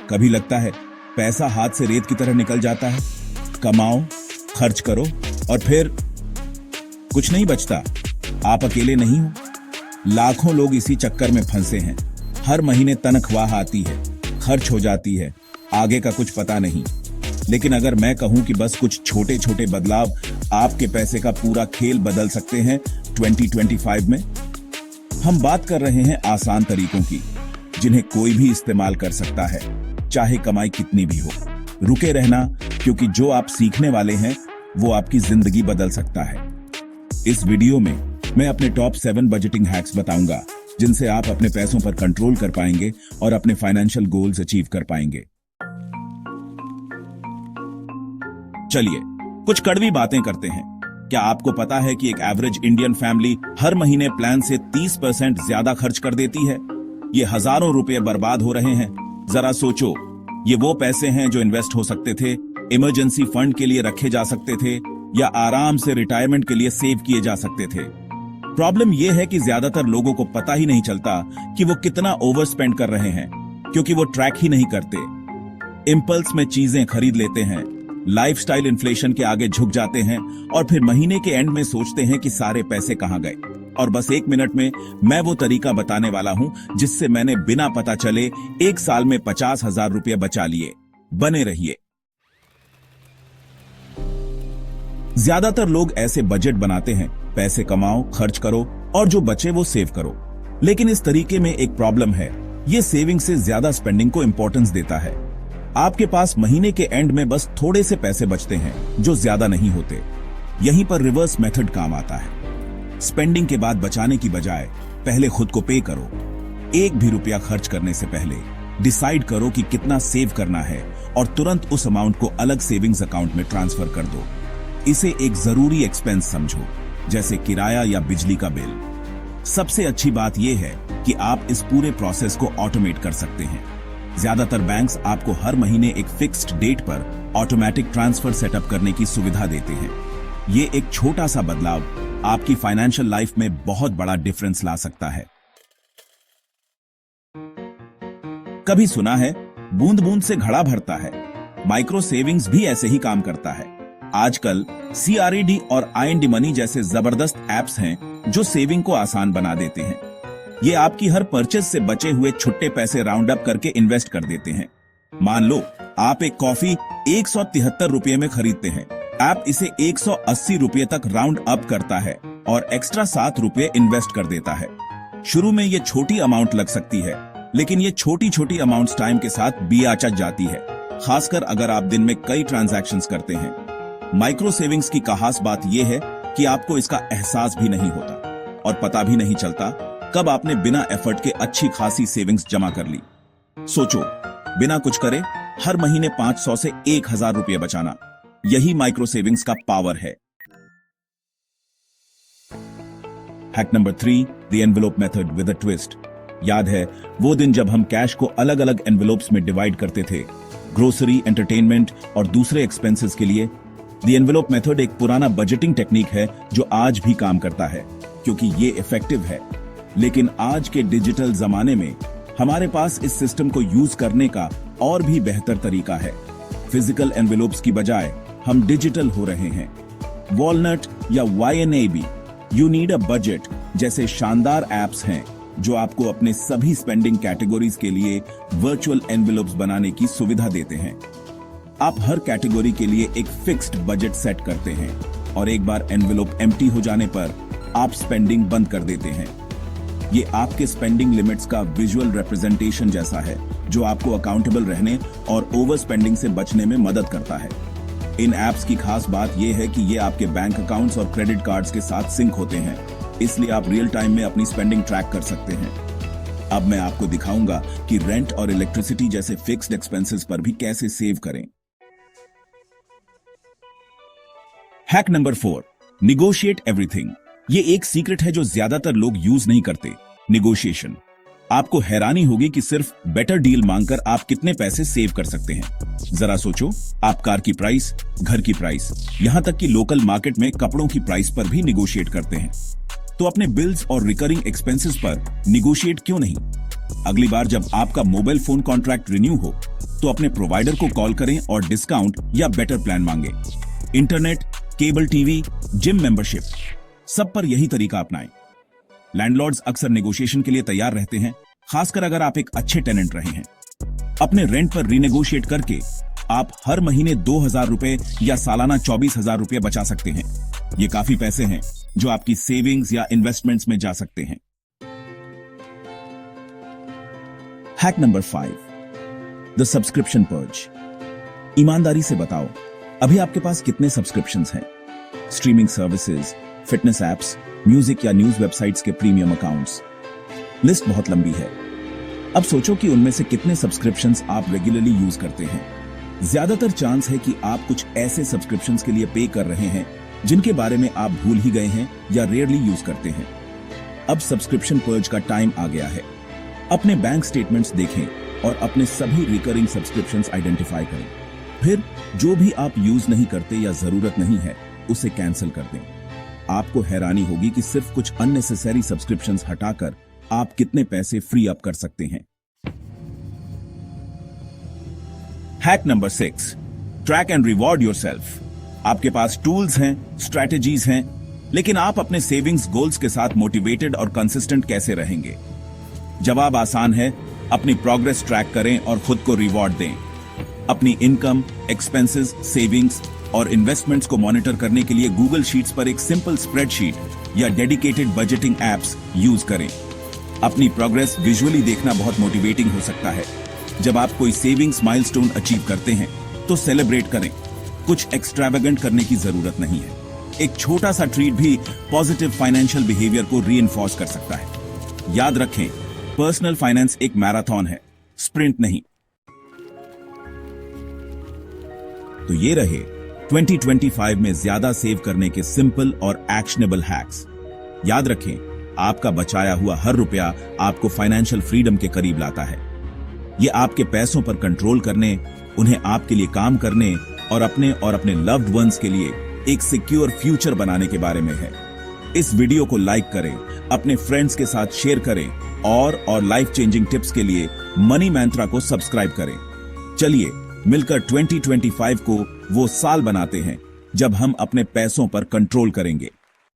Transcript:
कभी लगता है पैसा हाथ से रेत की तरह निकल जाता है, कमाओ, खर्च करो और फिर कुछ नहीं बचता। आप अकेले नहीं हो, लाखों लोग इसी चक्कर में फंसे हैं। हर महीने तनख्वाह आती है, खर्च हो जाती है, आगे का कुछ पता नहीं। लेकिन अगर मैं कहूं कि बस कुछ छोटे छोटे बदलाव आपके पैसे का पूरा खेल बदल सकते हैं 2025 में। हम बात कर रहे हैं आसान तरीकों की, जिन्हें कोई भी इस्तेमाल कर सकता है, चाहे कमाई कितनी भी हो। रुके रहना, क्योंकि जो आप सीखने वाले हैं वो आपकी जिंदगी बदल सकता है। इस वीडियो में मैं अपने टॉप 7 बजटिंग हैक्स बताऊंगा, जिनसे आप अपने पैसों पर कंट्रोल कर पाएंगे और अपने फाइनेंशियल गोल्स अचीव कर पाएंगे। चलिए कुछ कड़वी बातें करते हैं। क्या आपको पता है कि एक एवरेज इंडियन फैमिली हर महीने प्लान से 30% ज्यादा खर्च कर देती है? ये हजारों रुपए बर्बाद हो रहे हैं। जरा सोचो, ये वो पैसे हैं जो इन्वेस्ट हो सकते थे, इमरजेंसी फंड के लिए रखे जा सकते थे, या आराम से रिटायरमेंट के लिए सेव किए जा सकते थे। प्रॉब्लम यह है कि ज्यादातर लोगों को पता ही नहीं चलता कि वो कितना ओवर स्पेंड कर रहे हैं, क्योंकि वो ट्रैक ही नहीं करते। इंपल्स में चीजें खरीद लेते हैं, लाइफस्टाइल इन्फ्लेशन के आगे झुक जाते हैं और फिर महीने के एंड में सोचते हैं कि सारे पैसे कहां गए। और बस 1 मिनट में मैं वो तरीका बताने वाला हूं जिससे मैंने बिना पता चले 1 साल में 50,000 रुपये बचा लिए। बने रहिए। ज्यादातर लोग ऐसे बजट बनाते हैं, पैसे कमाओ, खर्च करो और जो बचे वो सेव करो। लेकिन इस तरीके में एक प्रॉब्लम है, ये सेविंग से ज्यादा स्पेंडिंग को इंपॉर्टेंस देता है। आपके पास महीने के एंड में बस थोड़े से पैसे बचते हैं, जो ज्यादा नहीं होते। यहीं पर रिवर्स मेथड काम आता है। स्पेंडिंग के बाद बचाने की बजाय पहले खुद को पे करो। एक भी रुपया खर्च करने से पहले डिसाइड करो कि कितना सेव करना है और तुरंत उस अमाउंट को अलग सेविंग्स अकाउंट में ट्रांसफर कर दो। इसे एक जरूरी एक्सपेंस समझो, जैसे किराया या बिजली का बिल। सबसे अच्छी बात यह है कि आप इस पूरे प्रोसेस को ऑटोमेट कर सकते हैं। ज्यादातर बैंक्स आपको हर महीने एक फिक्स्ड डेट पर ऑटोमेटिक ट्रांसफर सेटअप करने की सुविधा देते हैं। ये एक छोटा सा बदलाव आपकी फाइनेंशियल लाइफ में बहुत बड़ा डिफरेंस ला सकता है। कभी सुना है बूंद बूंद से घड़ा भरता है? माइक्रो सेविंग्स भी ऐसे ही काम करता है। आजकल CRED और IND मनी जैसे जबरदस्त एप्स हैं जो सेविंग को आसान बना देते हैं। ये आपकी हर परचेज से बचे हुए छुट्टे पैसे राउंड अप करके इन्वेस्ट कर देते हैं। मान लो आप एक कॉफी 173 रुपये में खरीदते हैं, ऐप इसे 180 रुपये तक राउंड अप करता है और एक्स्ट्रा 7 रुपये इन्वेस्ट कर देता है। शुरू में ये छोटी अमाउंट लग सकती है, लेकिन ये छोटी छोटी अमाउंट्स टाइम के साथ बियाचक जाती है, खासकर अगर आप दिन में कई ट्रांजैक्शंस करते हैं। माइक्रो सेविंग्स की खास बात यह है कि आपको इसका एहसास भी नहीं होता और पता भी नहीं चलता कब आपने बिना एफर्ट के अच्छी खासी सेविंग्स जमा कर ली। सोचो, बिना कुछ करे हर महीने 500 से 1,000 रुपये बचाना, यही माइक्रो सेविंग्स का पावर है। Hack number 3, the envelope method with a twist. याद है वो दिन जब हम कैश को अलग अलग एनवेलोप्स में डिवाइड करते थे, ग्रोसरी, एंटरटेनमेंट और दूसरे एक्सपेंसेस के लिए? द एनवेलोप मेथड एक पुराना बजटिंग टेक्निक है जो आज भी काम करता है, क्योंकि ये इफेक्टिव है। लेकिन आज के डिजिटल जमाने में हमारे पास इस सिस्टम को यूज करने का और भी बेहतर तरीका है। फिजिकल एनवेलोप्स की बजाय हम डिजिटल हो रहे हैं। वॉलनट या YNAB, you need a budget जैसे शानदार एप्स हैं जो आपको अपने सभी स्पेंडिंग कैटेगरीज के लिए वर्चुअल एनवेलोप्स बनाने की सुविधा देते हैं। आप हर कैटेगरी के लिए एक फिक्स्ड बजट सेट करते हैं और एक बार एनवेलोप एम्प्टी हो जाने पर आप स्पेंडिंग बंद कर देते हैं। ये आपके स्पेंडिंग लिमिट्स का विजुअल रिप्रेजेंटेशन जैसा है, जो आपको अकाउंटेबल रहने और ओवर स्पेंडिंग से बचने में मदद करता है। इन एप्स की खास बात यह है कि ये आपके बैंक अकाउंट्स और क्रेडिट कार्ड्स के साथ सिंक होते हैं, इसलिए आप रियल टाइम में अपनी स्पेंडिंग ट्रैक कर सकते हैं। अब मैं आपको दिखाऊंगा कि रेंट और इलेक्ट्रिसिटी जैसे फिक्स्ड एक्सपेंसेस पर भी कैसे सेव करें। Hack number 4, negotiate everything. ये एक सीक्रेट है जो ज्यादातर लोग यूज नहीं करते, निगोशिएशन। आपको हैरानी होगी कि सिर्फ बेटर डील मांगकर आप कितने पैसे सेव कर सकते हैं। जरा सोचो, आप कार की प्राइस, घर की प्राइस, यहां तक कि लोकल मार्केट में कपड़ों की प्राइस पर भी निगोशिएट करते हैं। तो अपने बिल्स और रिकरिंग एक्सपेंसेस पर निगोशिएट क्यों नहीं? अगली बार जब आपका मोबाइल फोन कॉन्ट्रैक्ट रिन्यू हो, तो अपने प्रोवाइडर को कॉल करें और डिस्काउंट या बेटर प्लान मांगे। Internet, cable TV, gym membership, सब पर यही तरीका अपनाएं। लैंडलॉर्ड्स अक्सर नेगोशिएशन के लिए तैयार रहते हैं, खासकर अगर आप एक अच्छे टेनेंट रहे हैं। अपने रेंट पर रीनेगोशिएट करके आप हर महीने 2,000 रुपए या सालाना 24,000 रुपए बचा सकते हैं। ये काफी पैसे हैं जो आपकी सेविंग्स या इन्वेस्टमेंट्स में जा सकते हैं। Hack number 5, the subscription purge. ईमानदारी से बताओ, अभी आपके पास कितने सब्सक्रिप्शंस हैं? Streaming services, fitness apps, music या न्यूज वेबसाइट्स के प्रीमियम अकाउंट्स। लिस्ट बहुत लंबी है। अब सोचो कि उनमें से कितने सब्सक्रिप्शंस आप रेगुलरली यूज करते हैं। ज्यादातर चांस है कि आप कुछ ऐसे सब्सक्रिप्शंस के लिए पे कर रहे हैं जिनके बारे में आप भूल ही गए हैं या रेयरली यूज करते हैं। अब सब्सक्रिप्शन पर्ज का टाइम आ गया है। अपने बैंक स्टेटमेंट्स देखें और अपने सभी रिकरिंग सब्सक्रिप्शंस आइडेंटिफाई करें। फिर जो भी आप यूज नहीं करते या जरूरत नहीं है उसे कैंसिल कर दें। आपको हैरानी होगी कि सिर्फ कुछ अननेसेसरी सब्सक्रिप्शंस हटाकर आप कितने पैसे फ्री अप कर सकते हैं। Hack number 6, track and reward yourself. आपके पास टूल्स हैं, स्ट्रैटेजीज हैं, लेकिन आप अपने सेविंग्स गोल्स के साथ मोटिवेटेड और कंसिस्टेंट कैसे रहेंगे? जवाब आसान है, अपनी प्रोग्रेस ट्रैक करें और खुद को रिवॉर्ड दें। अपनी इनकम, एक्सपेंसेस, सेविंग्स और इन्वेस्टमेंट्स को मॉनिटर करने के लिए गूगल शीट्स पर एक सिंपल स्प्रेडशीट या डेडिकेटेड बजटिंग एप्स यूज करें। अपनी प्रोग्रेस विजुअली देखना बहुत मोटिवेटिंग हो सकता है। जब आप कोई सेविंग्स माइलस्टोन अचीव करते हैं तो सेलिब्रेट करें। कुछ एक्सट्रावेगेंट करने की जरूरत नहीं है। एक छोटा सा ट्रीट भी पॉजिटिव फाइनेंशियल बिहेवियर को रीइंफोर्स कर सकता है। याद रखें, पर्सनल फाइनेंस एक मैराथन है, स्प्रिंट नहीं। तो ये रहे 2025 में ज्यादा सेव करने के सिंपल और एक्शनेबल हैक्स। याद रखें, आपका बचाया हुआ हर रुपया आपको फाइनेंशियल फ्रीडम के करीब लाता है। ये आपके पैसों पर कंट्रोल करने, उन्हें आपके लिए काम करने और अपने लव्ड वंस के लिए एक सिक्योर फ्यूचर बनाने के बारे में है। इस वीडियो को लाइक करें, अपने फ्रेंड्स के साथ शेयर करें और लाइफ चेंजिंग टिप्स के लिए मनी मंत्रा को सब्सक्राइब करें। चलिए मिलकर 2025 को वो साल बनाते हैं जब हम अपने पैसों पर कंट्रोल करेंगे।